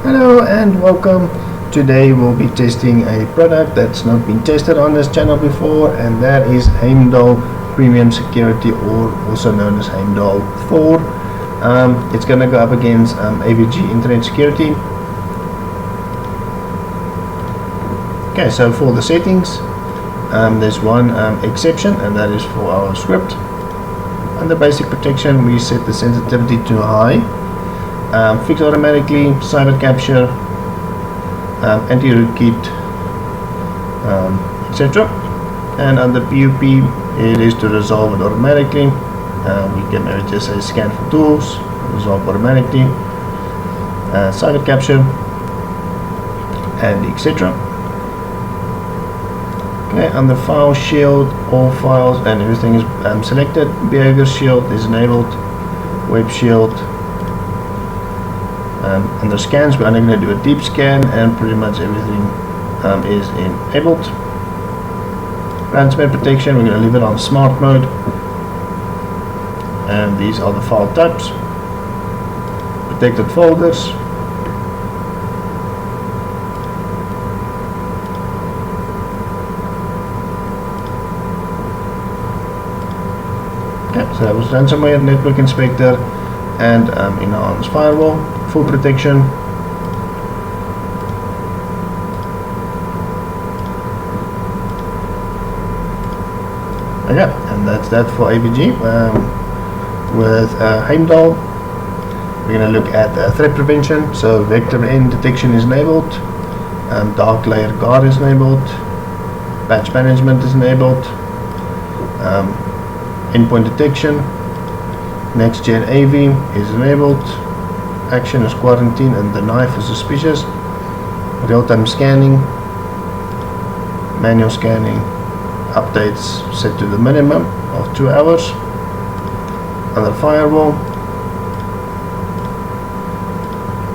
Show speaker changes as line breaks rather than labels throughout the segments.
Hello and welcome. Today we'll be testing a product that's not been tested on this channel before, and that is Heimdal Premium Security, or also known as Heimdal Thor. It's going to go up against AVG Internet Security. Okay, so for the settings, there's one exception, and that is for our script. Under basic protection, we set the sensitivity to high. Fix automatically, cyber capture, anti-rootkit, etc. And under PUP, it is to resolve it automatically. We can maybe just say scan for tools, resolve automatically, cyber capture, and etc. Okay, under file shield, all files and everything is selected. Behavior shield is enabled. Web shield. Under scans, we're only going to do a deep scan, and pretty much everything is enabled. Ransomware protection, we're going to leave it on smart mode, and these are the file types. Protected folders, okay, so that was ransomware, network inspector, and enhanced firewall. Full protection. Okay, and that's that for AVG. With Heimdal, we're going to look at threat prevention. So vector end detection is enabled, dark layer guard is enabled, patch management is enabled, endpoint detection, next gen AV is enabled, action is quarantine and deny for suspicious, real-time scanning, manual scanning, updates set to the minimum of 2 hours. Under firewall,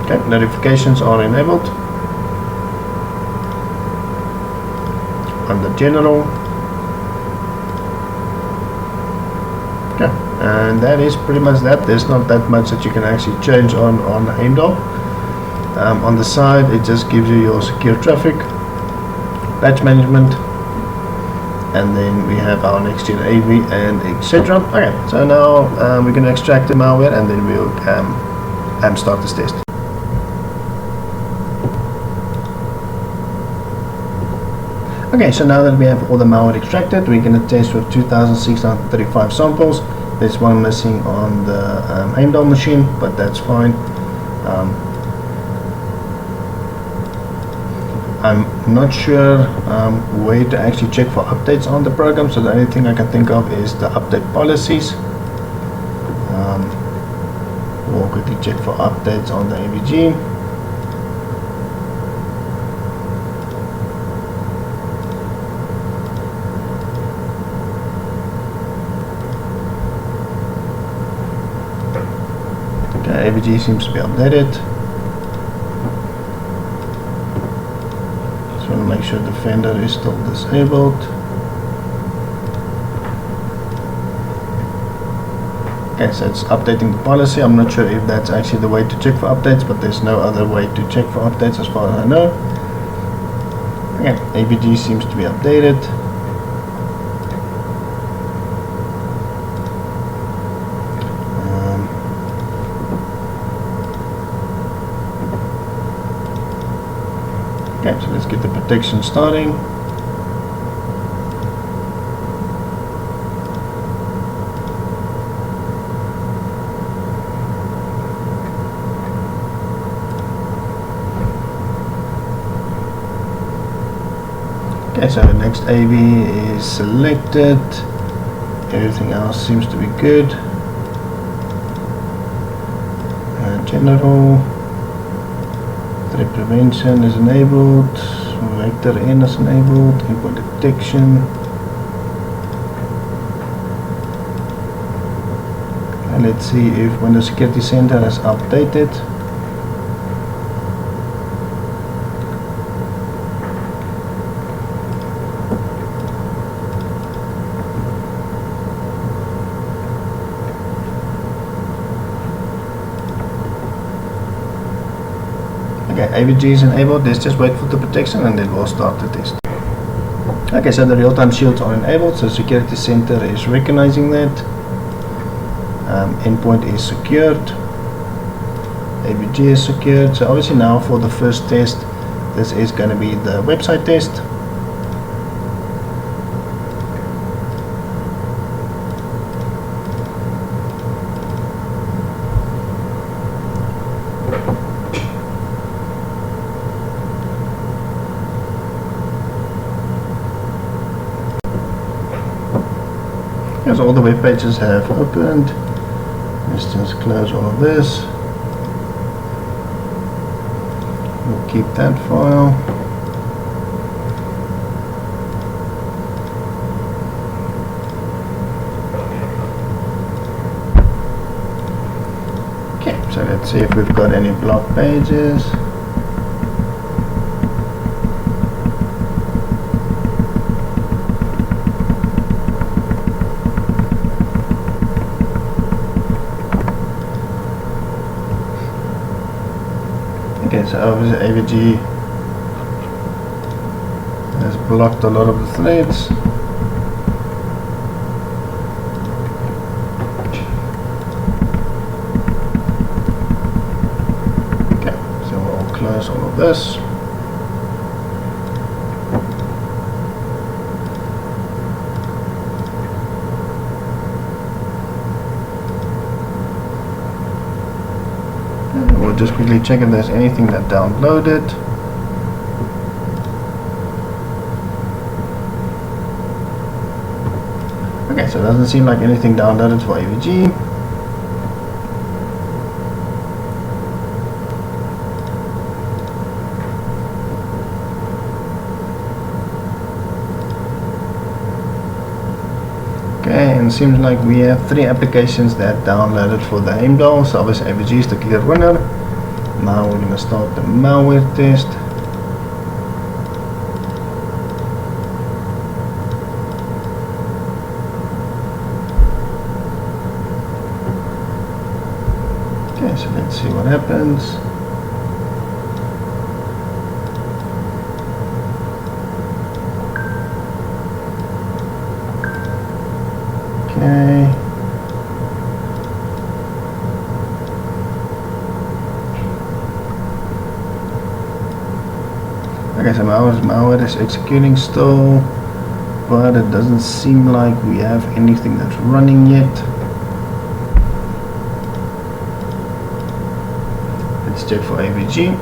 okay, notifications are enabled. Under general, okay, and that is pretty much that. There's not that much that you can actually change on Heimdal. On the side, it just gives you your secure traffic, patch management, and then we have our next gen AV and etc. Okay, so now we're going to extract the malware, and then we'll start this test. Okay, so now that we have all the malware extracted, we're going to test with 2,635 samples. There's one missing on the Heimdal machine, but that's fine. I'm not sure where to actually check for updates on the program, so the only thing I can think of is the update policies. We'll quickly check for updates on the AVG. AVG seems to be updated. Just want to make sure Defender is still disabled. Okay, so it's updating the policy. I'm not sure if that's actually the way to check for updates, but there's no other way to check for updates as far as I know. Okay, AVG seems to be updated. Okay, so let's get the protection starting. Okay, so the next AV is selected. Everything else seems to be good. General. Threat prevention is enabled, vector N is enabled, endpoint detection. And let's see if Windows Security Center has updated. Okay, AVG is enabled. Let's just wait for the protection and then we'll start the test. Okay, so the real-time shields are enabled, so Security Center is recognizing that. Endpoint is secured. AVG is secured. So obviously now for the first test, this is going to be the website test. As all the web pages have opened, let's just close all of this. We'll keep that file. Okay, so let's see if we've got any blocked pages. Okay, so obviously AVG has blocked a lot of the threads. Okay, so we'll close all of this. We'll just quickly check if there's anything that downloaded. Okay, so it doesn't seem like anything downloaded for AVG. Okay, and it seems like we have 3 applications that downloaded for the Heimdal. So obviously AVG is the clear winner. Now we're going to start the malware test. Okay, so let's see what happens. Okay. Okay, so malware is executing still, but it doesn't seem like we have anything that's running yet. Let's check for AVG.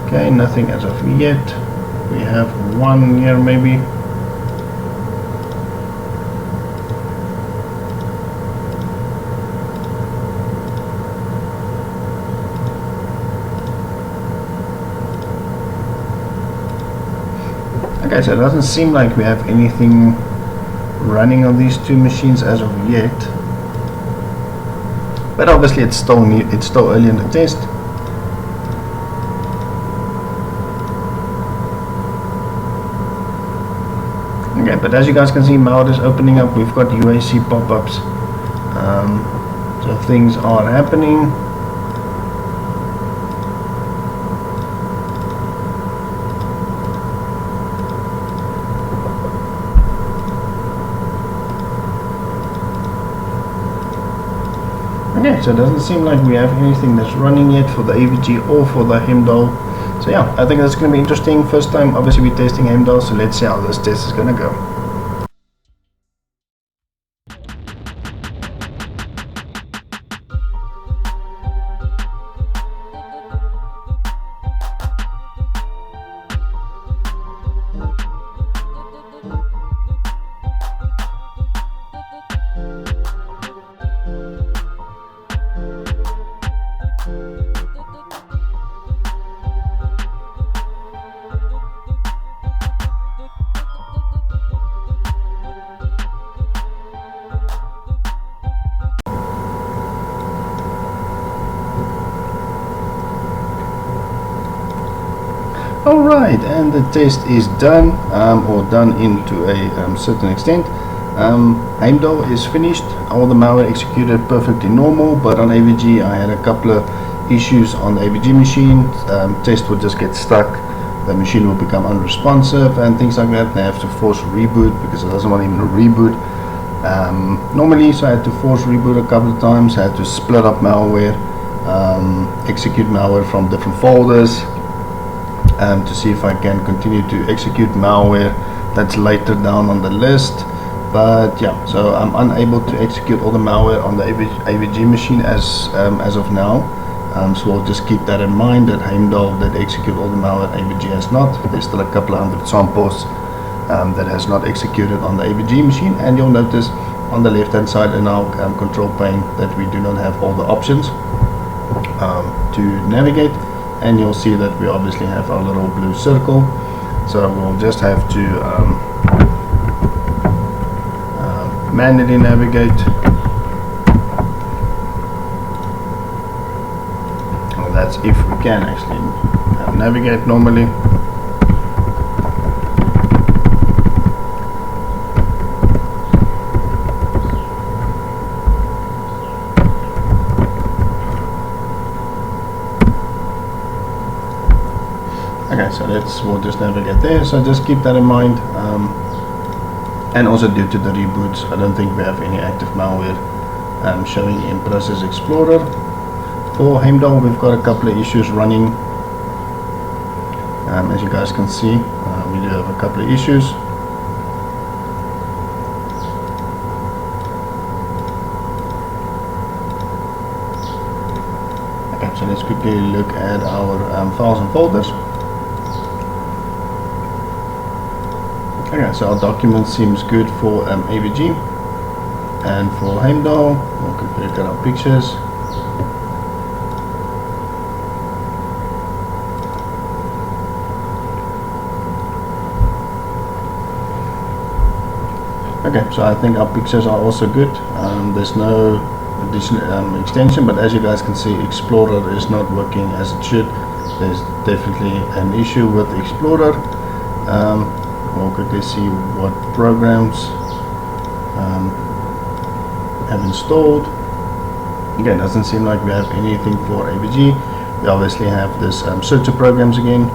Okay, nothing as of yet. We have one here maybe. Okay, so it doesn't seem like we have anything running on these 2 machines as of yet, but obviously it's still new, it's still early in the test. Okay, but as you guys can see, malware is opening up. We've got UAC pop-ups, so things are happening. Okay, so it doesn't seem like we have anything that's running yet for the AVG or for the Heimdal. So yeah, I think that's going to be interesting. First time obviously we're testing Heimdal, so let's see how this test is going to go. Alright, and the test is done, or done into a certain extent. Heimdal is finished. All the malware executed perfectly normal, but on AVG I had a couple of issues on the AVG machine. Test will just get stuck, the machine will become unresponsive and things like that. They have to force reboot because it doesn't want even to reboot. Normally, so I had to force reboot a couple of times. I had to split up malware, execute malware from different folders, to see if I can continue to execute malware that's later down on the list. But yeah, so I'm unable to execute all the malware on the AVG machine as of now. So we'll just keep that in mind, that Heimdal did execute all the malware, AVG has not. There's still a couple of hundred samples that has not executed on the AVG machine, and you'll notice on the left hand side in our control pane that we do not have all the options to navigate, and you'll see that we obviously have our little blue circle. So we'll just have to manually navigate. Well, that's if we can actually navigate normally. Okay, so we'll just navigate there. So just keep that in mind. And also due to the reboots, I don't think we have any active malware showing in Process Explorer. For Heimdal, we've got a couple of issues running. As you guys can see, we do have a couple of issues. Okay, so let's quickly look at our files and folders. Okay, so our document seems good for AVG, and for Heimdal, we'll quickly look at our pictures. Okay, so I think our pictures are also good. There's no additional extension, but as you guys can see, Explorer is not working as it should. There's definitely an issue with Explorer. We'll quickly see what programs have installed. Again, doesn't seem like we have anything for AVG. We obviously have this searcher programs again,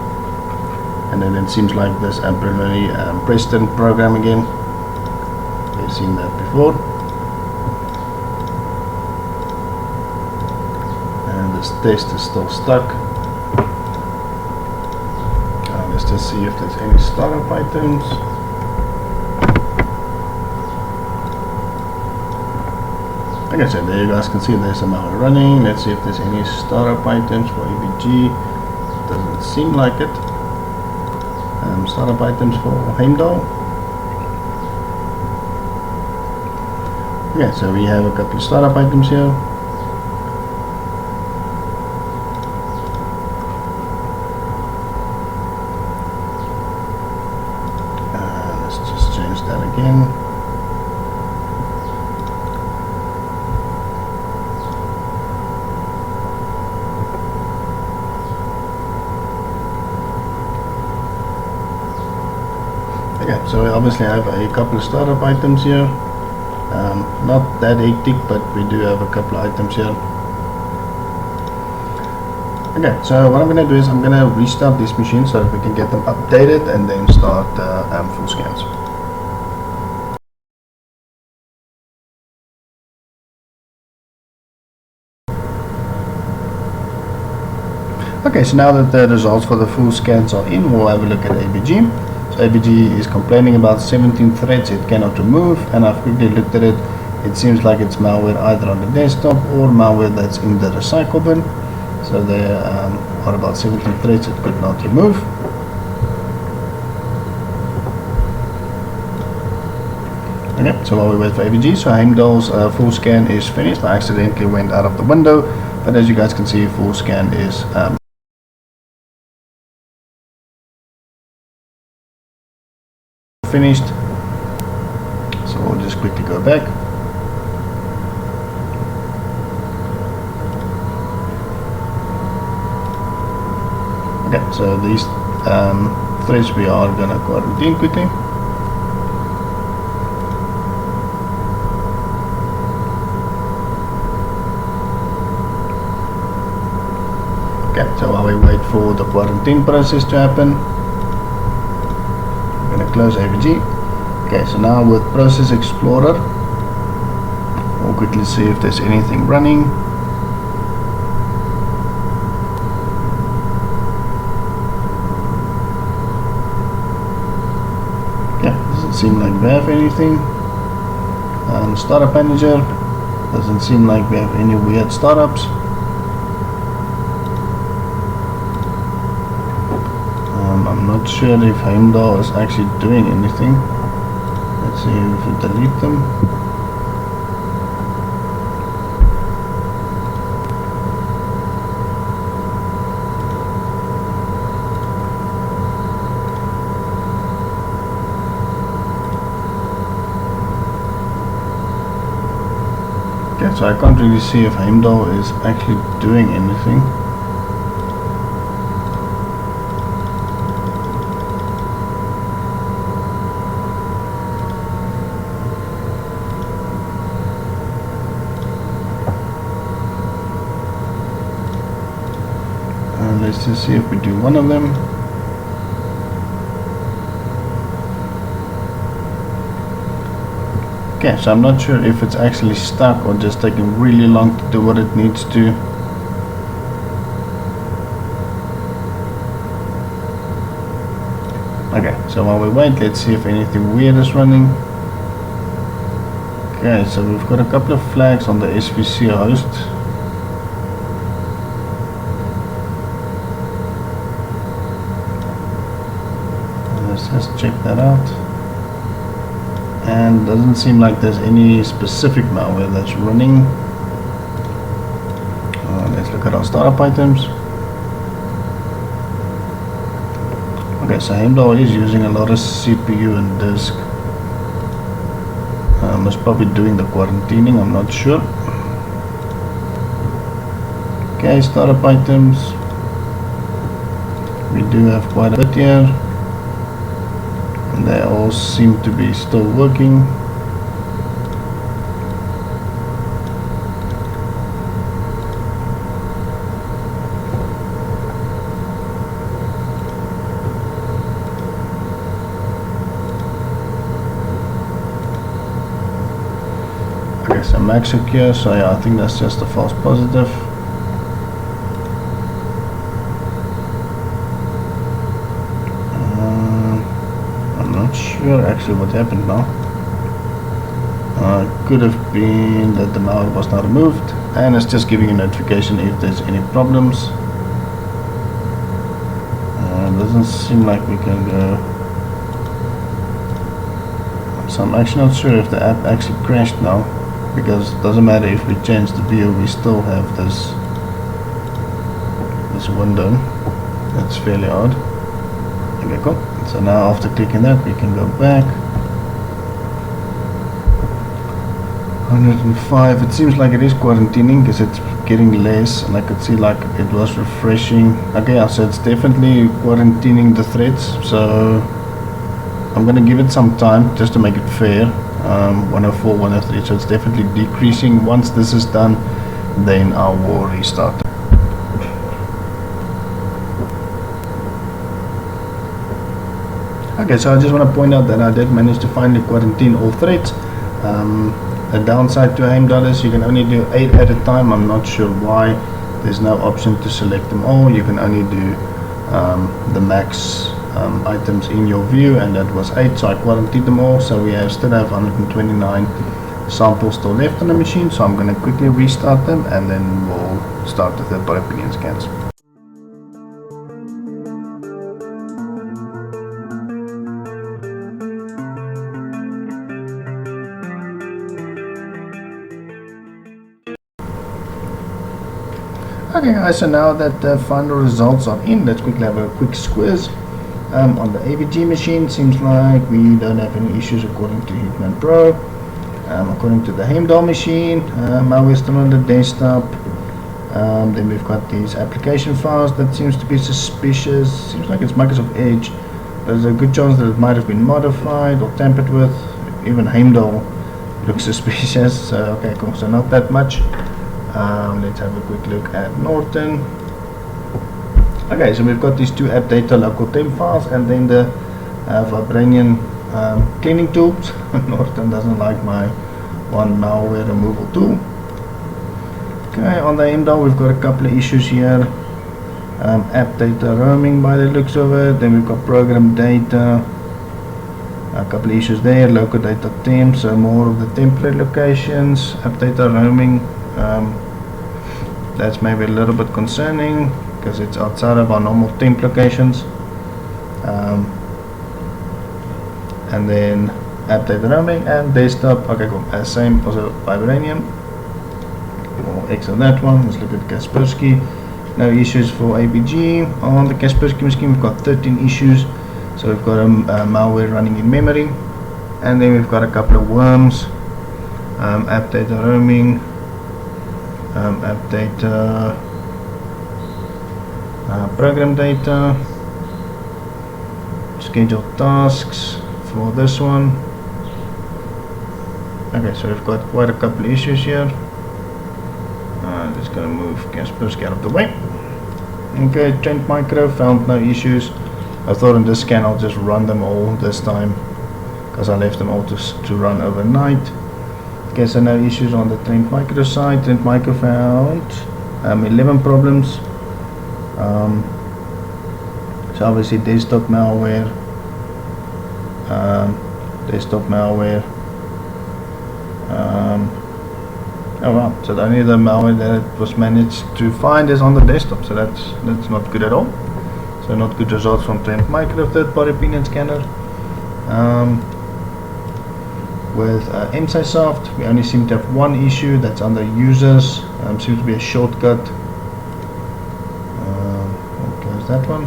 and then it seems like this preliminary Preston program again. We've seen that before. And this test is still stuck. Let's just see if there's any startup items. Like I said, there you guys can see there's some malware running. Let's see if there's any startup items for AVG. Doesn't seem like it. Startup items for Heimdal. Okay, so we have a couple of startup items here. Let's just change that again. Okay, so we obviously have a couple of startup items here. Not that hectic, but we do have a couple of items here. Okay, so what I'm going to do is I'm going to restart this machine so that we can get them updated and then start full scans. Okay, so now that the results for the full scans are in, we'll have a look at AVG. So AVG is complaining about 17 threads it cannot remove, and I've quickly looked at it. It seems like it's malware either on the desktop or malware that's in the recycle bin. So there are about 17 threads it could not remove. Okay, so while we wait for AVG, so Heimdal's full scan is finished. I accidentally went out of the window, but as you guys can see, full scan is finished. So we'll just quickly go back. Okay, so these threads we are gonna quarantine quickly. Okay, so while we wait for the quarantine process to happen, I'm going to close AVG. Okay, so now with Process Explorer, we'll quickly see if there's anything running. Yeah, doesn't seem like we have anything. Startup Manager, doesn't seem like we have any weird startups. I'm not sure if Heimdal is actually doing anything. Let's see if we delete them. Okay, so I can't really see if Heimdal is actually doing anything. Let's just see if we do one of them. Okay, so I'm not sure if it's actually stuck or just taking really long to do what it needs to. Okay, so while we wait, let's see if anything weird is running. Okay, so we've got a couple of flags on the SVC host. Let's just check that out. And doesn't seem like there's any specific malware that's running. Let's look at our startup items. Okay, so Heimdal is using a lot of CPU and disk. It's probably doing the quarantining, I'm not sure. Okay, startup items. We do have quite a bit here. They all seem to be still working. Okay, so max secure, so yeah, I think that's just a false positive. Sure actually what happened now. Could have been that the malware was not removed and it's just giving a notification if there's any problems. Doesn't seem like we can go. So I'm actually not sure if the app actually crashed now, because it doesn't matter if we change the view, we still have this window. That's fairly odd. Okay, cool. So now after clicking that, we can go back. 105, it seems like it is quarantining because it's getting less, and I could see like it was refreshing. Okay, yeah, so it's definitely quarantining the threads, so I'm going to give it some time just to make it fair. 104, 103, so it's definitely decreasing. Once this is done, then I will restart. Okay, so I just want to point out that I did manage to finally quarantine all threads. The downside to Heimdal is you can only do 8 at a time. I'm not sure why. There's no option to select them all. You can only do the max items in your view, and that was 8, so I quarantined them all. So we still have 129 samples still left on the machine, so I'm going to quickly restart them and then we'll start the third-party opinion scans. Okay guys, so now that the final results are in, let's quickly have a quick squiz. On the AVG machine, seems like we don't have any issues according to Hitman Pro. According to the Heimdal machine, malware still on the desktop. Then we've got these application files that seems to be suspicious. Seems like it's Microsoft Edge. There's a good chance that it might have been modified or tampered with. Even Heimdal looks suspicious. So okay, cool. So not that much. Let's have a quick look at Norton. Okay, so we've got these two app data local temp files, and then the Vibranium cleaning tools. Norton doesn't like my one malware removal tool. Okay, on the Heimdal we've got a couple of issues here. App data roaming by the looks of it. Then we've got program data, a couple of issues there. Local data temp, so more of the template locations. App data roaming, that's maybe a little bit concerning because it's outside of our normal temp locations. And then app data roaming and desktop. Okay, cool. Same also Vibranium. We'll exit that one. Let's look at Kaspersky. No issues for AVG. On the Kaspersky machine we've got 13 issues. So we've got a malware running in memory, and then we've got a couple of worms. App data roaming, app data, program data, scheduled tasks for this one. Okay, so we've got quite a couple of issues here. Just gonna move Kaspersky out of the way. Okay, Trend Micro found no issues. I thought in this scan I'll just run them all this time because I left them all to run overnight. Okay, so no issues on the Trend Micro side. Trend Micro found 11 problems. So obviously desktop malware, oh wow, so the only the malware that it was managed to find is on the desktop, so that's not good at all. So not good results from Trend Micro third-party opinion scanner. With MSISoft, we only seem to have one issue that's under users. Seems to be a shortcut. We'll close that one.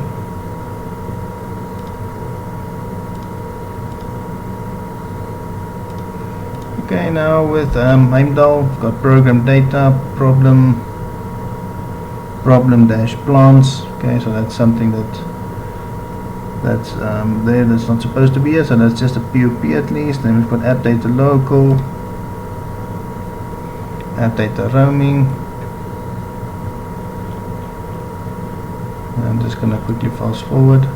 Okay, now with Heimdal, we've got program data, problem dash plants. Okay, so that's something that's there that's not supposed to be here, so that's just a POP at least. Then we've got app data local, app data roaming. I'm just gonna quickly fast forward.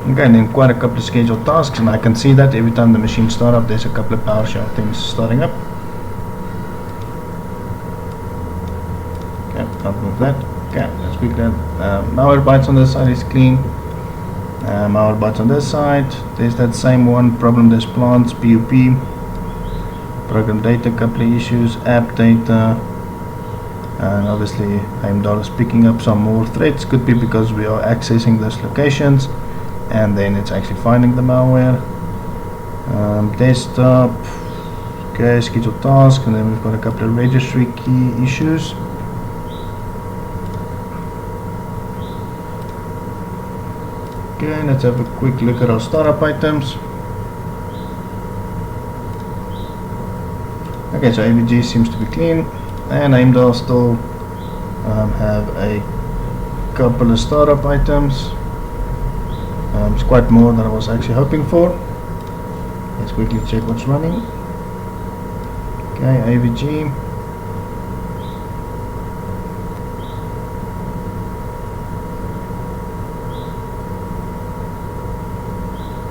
Okay, and then quite a couple of scheduled tasks, and I can see that every time the machine starts up there's a couple of PowerShell things starting up. I'll move that. Okay, let's quick that. Malware bytes on this side is clean. Malware bytes on this side. There's that same one. Problem dash plants, POP. Program data, couple of issues. App data. And obviously Heimdal is picking up some more threats. Could be because we are accessing those locations, and then it's actually finding the malware. Desktop. Okay, scheduled task, and then we've got a couple of registry key issues. Okay, let's have a quick look at our startup items. Okay, so AVG seems to be clean, and Heimdal still have a couple of startup items. It's quite more than I was actually hoping for. Let's quickly check what's running. Okay, AVG.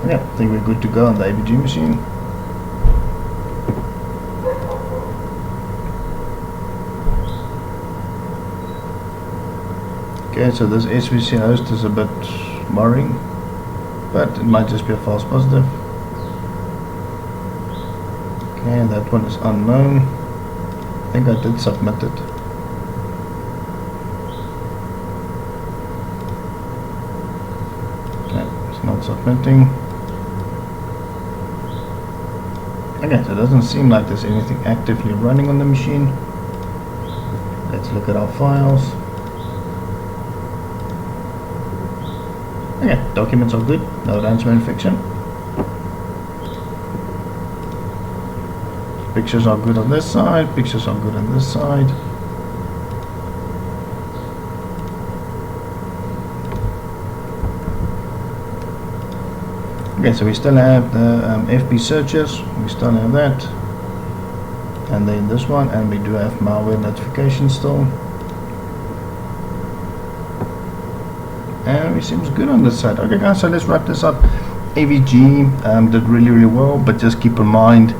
Yeah, I think we're good to go on the AVG machine. Okay, so this SVC host is a bit worrying, but it might just be a false positive. Okay, that one is unknown. I think I did submit it. Okay, it's not submitting. Okay, so it doesn't seem like there's anything actively running on the machine. Let's look at our files. Okay, documents are good, no ransomware infection. Pictures are good on this side, pictures are good on this side. Okay, so we still have the FP searches, we still have that, and then this one, and we do have malware notifications still. and it seems good on this side. Okay guys, so let's wrap this up. AVG did really well, but just keep in mind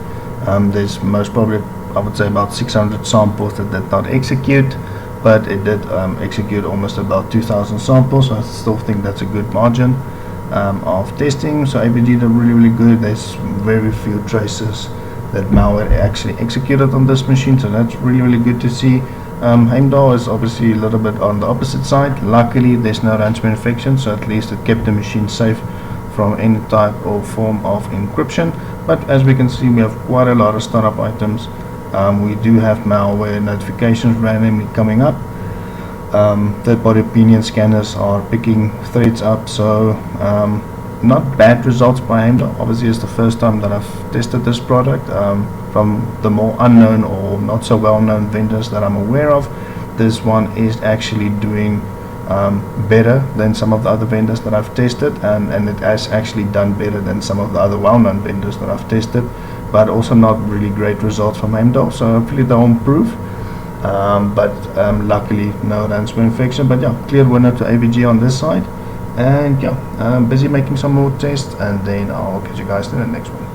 there's most probably, I would say, about 600 samples that did not execute, but it did execute almost about 2,000 samples, so I still think that's a good margin of testing. So AVG did really good. There's very few traces that malware actually executed on this machine, so that's really good to see. Heimdal is obviously a little bit on the opposite side. Luckily there's no ransomware infection, so at least it kept the machine safe from any type or form of encryption. But as we can see, we have quite a lot of startup items. We do have malware notifications randomly coming up. Third-party opinion scanners are picking threads up, so not bad results by Heimdal. Obviously it's the first time that I've tested this product. From the more unknown or not so well-known vendors that I'm aware of, this one is actually doing better than some of the other vendors that I've tested, and it has actually done better than some of the other well-known vendors that I've tested, but also not really great results from Heimdal, so hopefully they'll improve. But luckily no ransomware infection. But yeah, clear winner to AVG on this side, and yeah, busy making some more tests, and then I'll catch you guys in the next one.